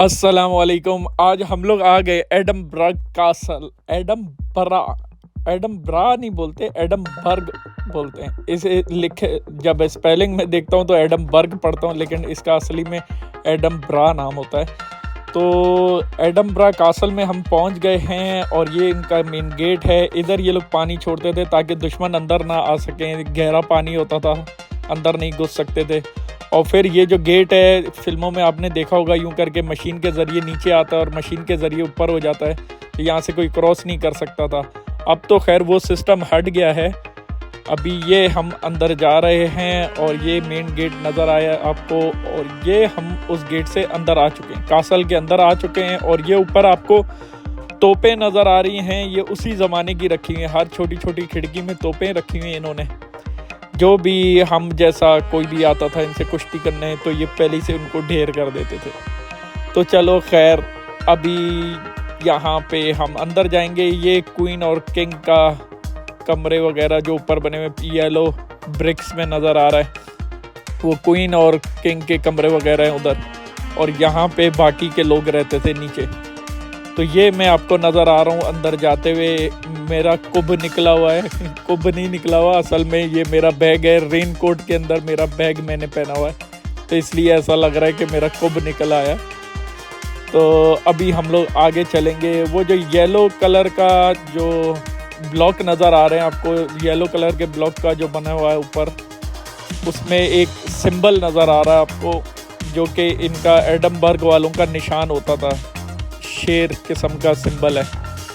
अस्सलाम वालेकुम। आज हम लोग आ गए एडमबर्ग कासल। एडमबरा एडमबरा नहीं बोलते, एडमबर्ग बोलते हैं इसे। लिखे जब स्पेलिंग में देखता हूँ तो एडमबर्ग पढ़ता हूँ, लेकिन इसका असली में एडमबरा नाम होता है। तो एडमबरा कासल में हम पहुँच गए हैं और ये इनका मेन गेट है। इधर ये लोग पानी छोड़ते थे ताकि दुश्मन अंदर ना आ सकें। गहरा पानी होता था, अंदर नहीं घुस सकते थे। और फिर ये जो गेट है, फिल्मों में आपने देखा होगा, यूं करके मशीन के ज़रिए नीचे आता है और मशीन के ज़रिए ऊपर हो जाता है। तो यहाँ से कोई क्रॉस नहीं कर सकता था। अब तो खैर वो सिस्टम हट गया है। अभी ये हम अंदर जा रहे हैं और ये मेन गेट नज़र आया आपको, और ये हम उस गेट से अंदर आ चुके हैं, कासल के अंदर आ चुके हैं। और ये ऊपर आपको तोपें नज़र आ रही हैं। ये उसी ज़माने की रखी हुई हैं, हर छोटी छोटी खिड़की में तोपें रखी हुई हैं इन्होंने। जो भी हम जैसा कोई भी आता था इनसे कुश्ती करने, तो ये पहले से उनको ढेर कर देते थे। तो चलो खैर, अभी यहाँ पे हम अंदर जाएंगे। ये क्वीन और किंग का कमरे वगैरह जो ऊपर बने हुए येलो ब्रिक्स में नज़र आ रहा है, वो क्वीन और किंग के कमरे वगैरह हैं उधर। और यहाँ पे बाकी के लोग रहते थे नीचे। तो ये मैं आपको नज़र आ रहा हूँ अंदर जाते हुए। मेरा कुब निकला हुआ है कुब नहीं निकला हुआ, असल में ये मेरा बैग है। रेन कोट के अंदर मेरा बैग मैंने पहना हुआ है, तो इसलिए ऐसा लग रहा है कि मेरा कुब निकल आया। तो अभी हम लोग आगे चलेंगे। वो जो येलो कलर का जो ब्लॉक नज़र आ रहे हैं आपको, येलो कलर के ब्लॉक का जो बना हुआ है ऊपर, उसमें एक सिंबल नज़र आ रहा है आपको, जो कि इनका एडमबर्ग वालों का निशान होता था। शेर किस्म का सिंबल है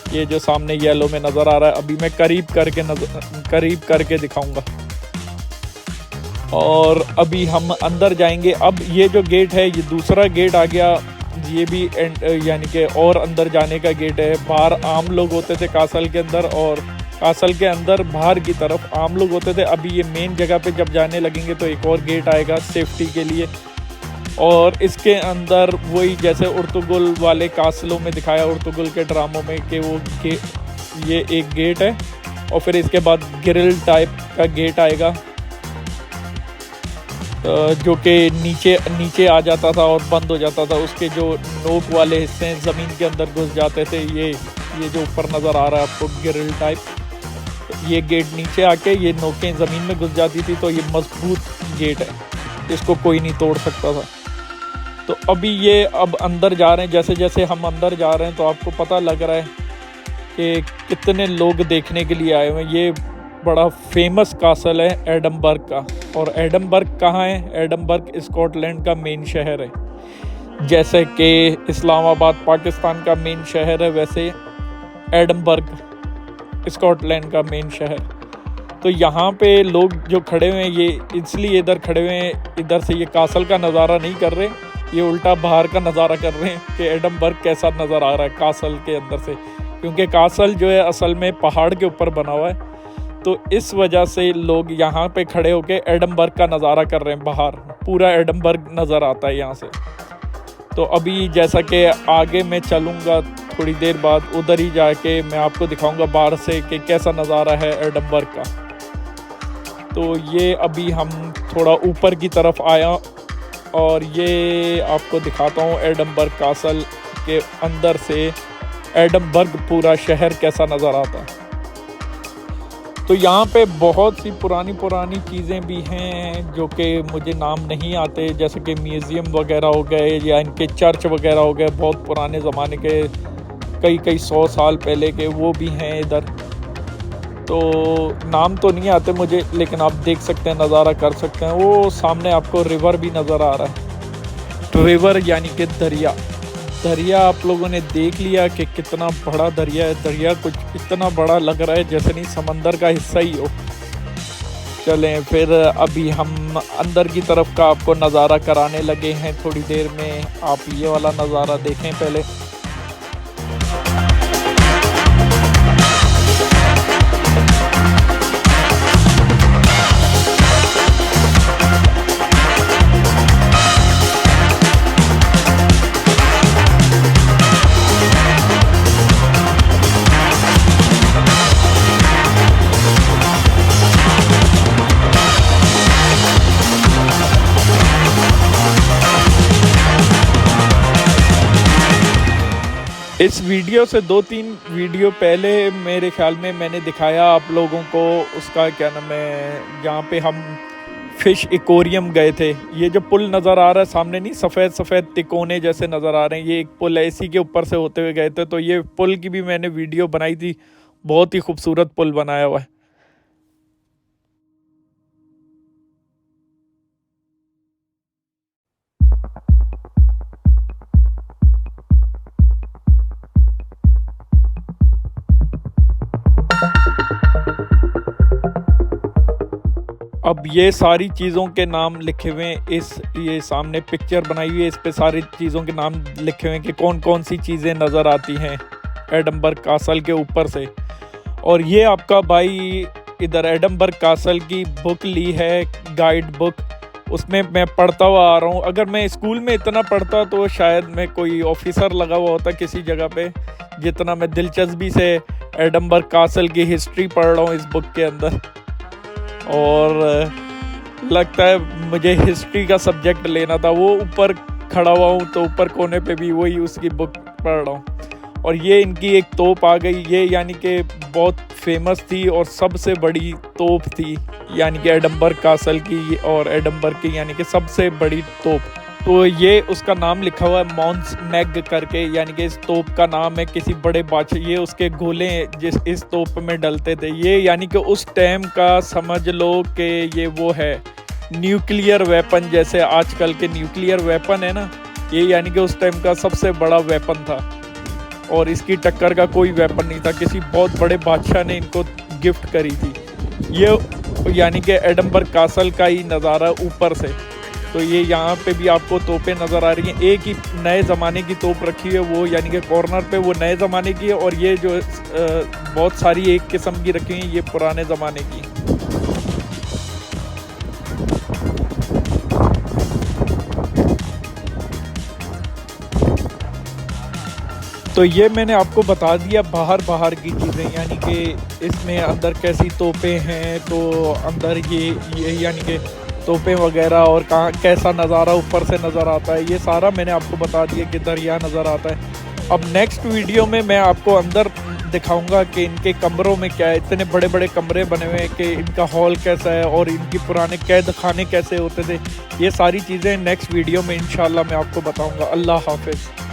ये जो सामने येलो में नज़र आ रहा है। अभी मैं करीब करके दिखाऊंगा। और अभी हम अंदर जाएंगे। अब ये जो गेट है, ये दूसरा गेट आ गया। ये भी यानी कि और अंदर जाने का गेट है। बाहर आम लोग होते थे कासल के अंदर, और कासल के अंदर बाहर की तरफ आम लोग होते थे। अभी ये मेन जगह पे जब जाने लगेंगे तो एक और गेट आएगा सेफ्टी के लिए। और इसके अंदर वही जैसे उर्तुगुल वाले कासलों में दिखाया, उर्तुगुल के ड्रामों में, कि वो ये एक गेट है। और फिर इसके बाद ग्रिल टाइप का गेट आएगा, जो कि नीचे आ जाता था और बंद हो जाता था। उसके जो नोक वाले हिस्से ज़मीन के अंदर घुस जाते थे। ये जो ऊपर नज़र आ रहा है आपको ग्रिल टाइप, ये गेट नीचे आके ये नोकें ज़मीन में घुस जाती थी। तो ये मजबूत गेट है, इसको कोई नहीं तोड़ सकता था। तो अभी ये अब अंदर जा रहे हैं। जैसे जैसे हम अंदर जा रहे हैं तो आपको पता लग रहा है कि कितने लोग देखने के लिए आए हुए हैं। ये बड़ा फेमस कासल है एडमबर्ग का। और एडमबर्ग कहाँ है? एडमबर्ग स्कॉटलैंड का मेन शहर है। जैसे कि इस्लामाबाद पाकिस्तान का मेन शहर है, वैसे एडमबर्ग स्कॉटलैंड का मेन शहर। तो यहाँ पे लोग जो खड़े हुए हैं, ये इसलिए इधर खड़े हुए हैं, इधर से ये कासल का नज़ारा नहीं कर रहे, ये उल्टा बाहर का नज़ारा कर रहे हैं कि एडमबर्ग कैसा नज़र आ रहा है कासल के अंदर से। क्योंकि कासल जो है असल में पहाड़ के ऊपर बना हुआ है, तो इस वजह से लोग यहाँ पे खड़े होके एडमबर्ग का नज़ारा कर रहे हैं। बाहर पूरा एडमबर्ग नज़र आता है यहाँ से। तो अभी जैसा कि आगे मैं चलूँगा, थोड़ी देर बाद उधर ही जाके मैं आपको दिखाऊँगा बाहर से कि कैसा नज़ारा है एडमबर्ग का। तो ये अभी हम थोड़ा ऊपर की तरफ आया और ये आपको दिखाता हूँ एडमबर्ग कासल के अंदर से एडमबर्ग पूरा शहर कैसा नज़र आता है। तो यहाँ पे बहुत सी पुरानी चीज़ें भी हैं जो कि मुझे नाम नहीं आते, जैसे कि म्यूज़ियम वगैरह हो गए या इनके चर्च वगैरह हो गए, बहुत पुराने ज़माने के, कई 100 साल पहले के, वो भी हैं इधर। तो नाम तो नहीं आते मुझे, लेकिन आप देख सकते हैं, नज़ारा कर सकते हैं। वो सामने आपको रिवर भी नज़र आ रहा है। रिवर यानी कि दरिया आप लोगों ने देख लिया कि कितना बड़ा दरिया है। दरिया कुछ इतना बड़ा लग रहा है जैसे नहीं समंदर का हिस्सा ही हो। चलें फिर अभी हम अंदर की तरफ का आपको नज़ारा कराने लगे हैं थोड़ी देर में। आप ये वाला नज़ारा देखें पहले। इस वीडियो से 2-3 वीडियो पहले मेरे ख़्याल में मैंने दिखाया आप लोगों को, उसका क्या नाम है, जहाँ पे हम फ़िश एक्वेरियम गए थे। ये जो पुल नज़र आ रहा है सामने, नहीं सफ़ेद सफ़ेद तिकोने जैसे नज़र आ रहे हैं, ये एक पुल है, इसी के ऊपर से होते हुए गए थे। तो ये पुल की भी मैंने वीडियो बनाई थी, बहुत ही खूबसूरत पुल बनाया हुआ है। अब ये सारी चीज़ों के नाम लिखे हुए हैं, ये सामने पिक्चर बनाई हुई है, इस पे सारी चीज़ों के नाम लिखे हुए हैं कि कौन कौन सी चीज़ें नज़र आती हैं एडमबर्ग कासल के ऊपर से। और ये आपका भाई इधर एडमबर्ग कासल की बुक ली है, गाइड बुक, उसमें मैं पढ़ता हुआ आ रहा हूँ। अगर मैं स्कूल में इतना पढ़ता तो शायद मैं कोई ऑफिसर लगा हुआ होता किसी जगह पे, जितना मैं दिलचस्पी से एडमबर्ग कासल की हिस्ट्री पढ़ रहा हूँ इस बुक के अंदर। और लगता है मुझे हिस्ट्री का सब्जेक्ट लेना था। वो ऊपर खड़ा हुआ हूँ तो ऊपर कोने पे भी वही उसकी बुक पढ़ रहा हूँ। और ये इनकी एक तोप आ गई, ये यानी कि बहुत फेमस थी और सबसे बड़ी तोप थी, यानी कि एडमबर्ग कासल की, और एडमबर्ग की यानी कि सबसे बड़ी तोप। तो ये उसका नाम लिखा हुआ है मॉन्स मैग करके, यानी कि इस तोप का नाम है किसी बड़े बादशाह, ये उसके गोले जिस इस तोप में डलते थे। ये यानी कि उस टाइम का समझ लो कि ये वो है न्यूक्लियर वेपन, जैसे आजकल के न्यूक्लियर वेपन है ना, ये यानी कि उस टाइम का सबसे बड़ा वेपन था और इसकी टक्कर का कोई वेपन नहीं था। किसी बहुत बड़े बादशाह ने इनको गिफ्ट करी थी। ये यानी कि एडमबर्ग कासल का ही नज़ारा ऊपर से। तो ये यहाँ पे भी आपको तोपें नज़र आ रही हैं। एक ही नए ज़माने की तोप रखी है, वो यानी कि कॉर्नर पे वो नए ज़माने की है, और ये जो बहुत सारी एक किस्म की रखी हैं ये पुराने ज़माने की। तो ये मैंने आपको बता दिया बाहर की चीज़ें, यानी कि इसमें अंदर कैसी तोपें हैं, तो अंदर ये यानी कि तोपें वगैरह, और कहाँ कैसा नज़ारा ऊपर से नज़र आता है, ये सारा मैंने आपको बता दिया कि दरिया नज़र आता है। अब नेक्स्ट वीडियो में मैं आपको अंदर दिखाऊंगा कि इनके कमरों में क्या है। इतने बड़े बड़े कमरे बने हुए हैं कि इनका हॉल कैसा है और इनकी पुराने कैद खाने कैसे होते थे। ये सारी चीज़ें नेक्स्ट वीडियो में इंशाल्लाह मैं आपको बताऊँगा। अल्लाह हाफिज़।